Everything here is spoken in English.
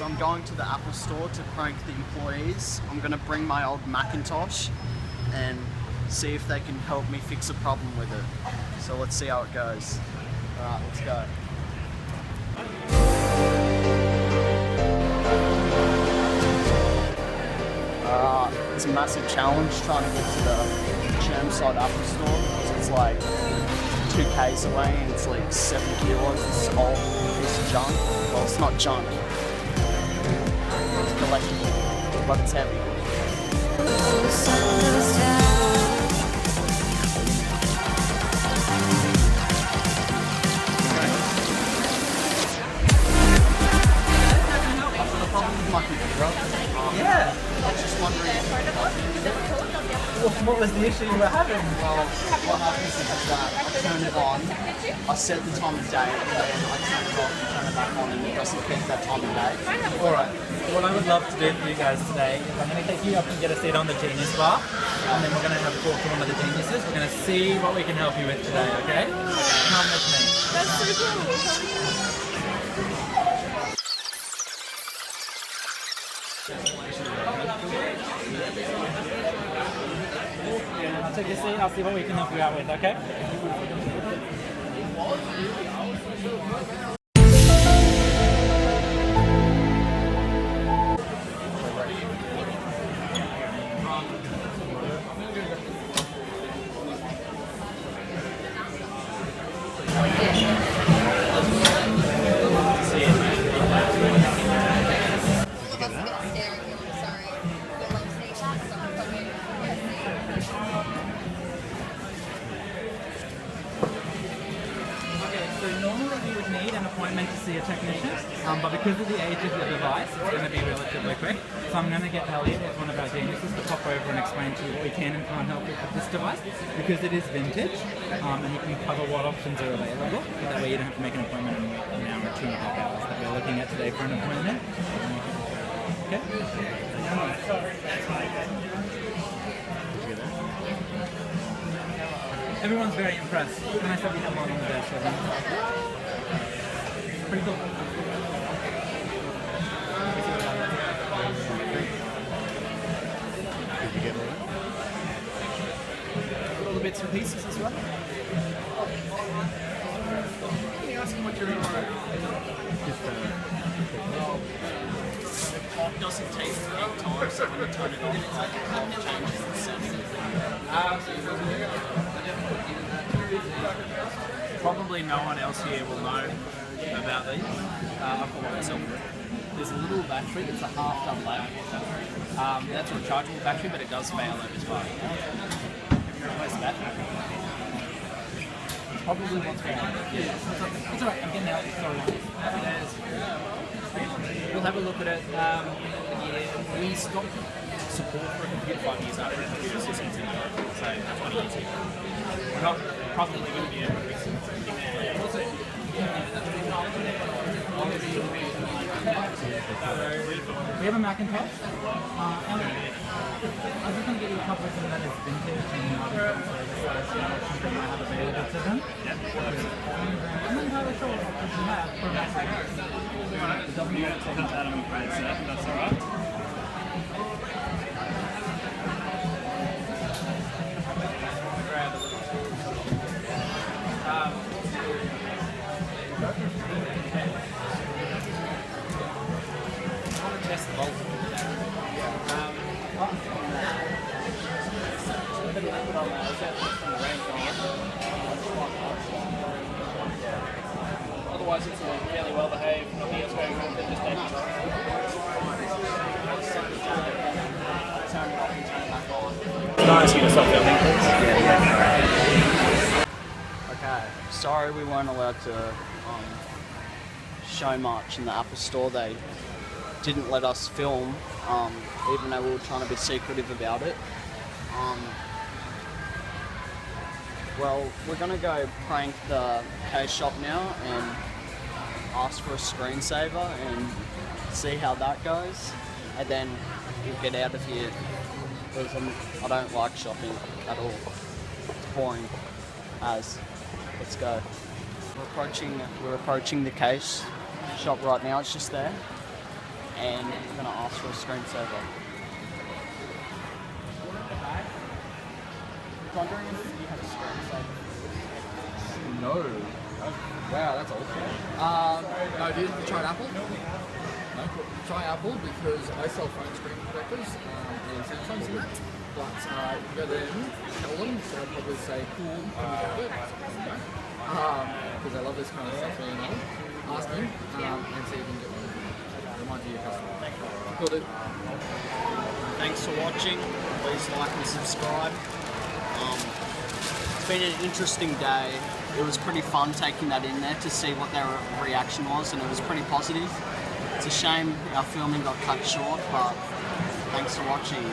So I'm going to the Apple store to prank the employees. I'm going to bring my old Macintosh and see if they can help me fix a problem with it. So let's see how it goes. Alright, let's go. It's a massive challenge trying to get to the Chermside Apple store because it's like 2 k's away and it's like 7 kilos. This old piece of junk. Well, it's not junk. It's collectible, but it's heavy. Yeah. I was just wondering What was the issue you were having? well, what happens is that I turn it on, I set the time of day, and then I turn it off and turn it back on, and it doesn't keep that time of day. Alright, what I would love to do for you guys today is I'm going to take you up and get a seat on the Genius Bar, and then we're going to have a talk to one of the geniuses. We're going to see what we can help you with today, okay? Come with me. That's so cool. I'll take your seat, I'll see what we can help you out with, okay? So normally you would need an appointment to see a technician, but because of the age of the device, it's going to be relatively quick. So I'm going to get Elliot, who's one of our geniuses, to pop over and explain to you what we can and can't help with this device, because it is vintage, and you can cover what options are available. That way you don't have to make an appointment and wait an hour or 2.5 hours that we're looking at today for an appointment. Okay? Everyone's very impressed. And I said we have one on the desk. Pretty cool. Did you get all the bits and pieces as well? Can you ask him what you're in for? It doesn't taste 8 times, so when you turn it on, it's like it changes the scent. Probably no one else here will know about these. I've got one myself. There's a little battery that's a half-done lab. That's a rechargeable battery, but it does fail over time. Have you replaced the battery? Probably what's wrong. Yeah. It's alright, I'm getting out. Sorry. Happy days. We'll have a look at it. Yeah, we stopped support for a computer 5 years after the computer systems in Europe, so 20 years ago. We're not probably going to be able to fix it. We have a Macintosh. I'm just going to get you a couple of them that is vintage and something I have available to them. I'm not entirely sure what options you have for a Macintosh. It doesn't work so much out, I'm afraid, so that's alright. Test the bolt. Otherwise, it's fairly well behaved. Nothing else going on. Just turn it off and turn it back on. Nice, you yourself, Okay, sorry we weren't allowed to show much in the Apple store. They didn't let us film, even though we were trying to be secretive about it. Well, we're gonna go prank the case shop now and ask for a screensaver and see how that goes, and then we'll get out of here because I don't like shopping at all. It's boring as. Let's go. We're approaching the case shop right now. It's just there, and we're going to ask for a screensaver. Wondering if you have a screensaver. No. Wow, that's awesome. No, I did try Apple. No, try Apple because I sell phone screen protectors and Samsungs and that. But if you go there and tell them, so I'd probably say, cool, can you get it? Because I love this kind of stuff, you know. Ask me and see if you can get one. It might be your customer. Cool, dude. Thanks for watching. Please like and subscribe. It's been an interesting day. It was pretty fun taking that in there to see what their reaction was, and it was pretty positive. It's a shame our filming got cut short, but thanks for watching.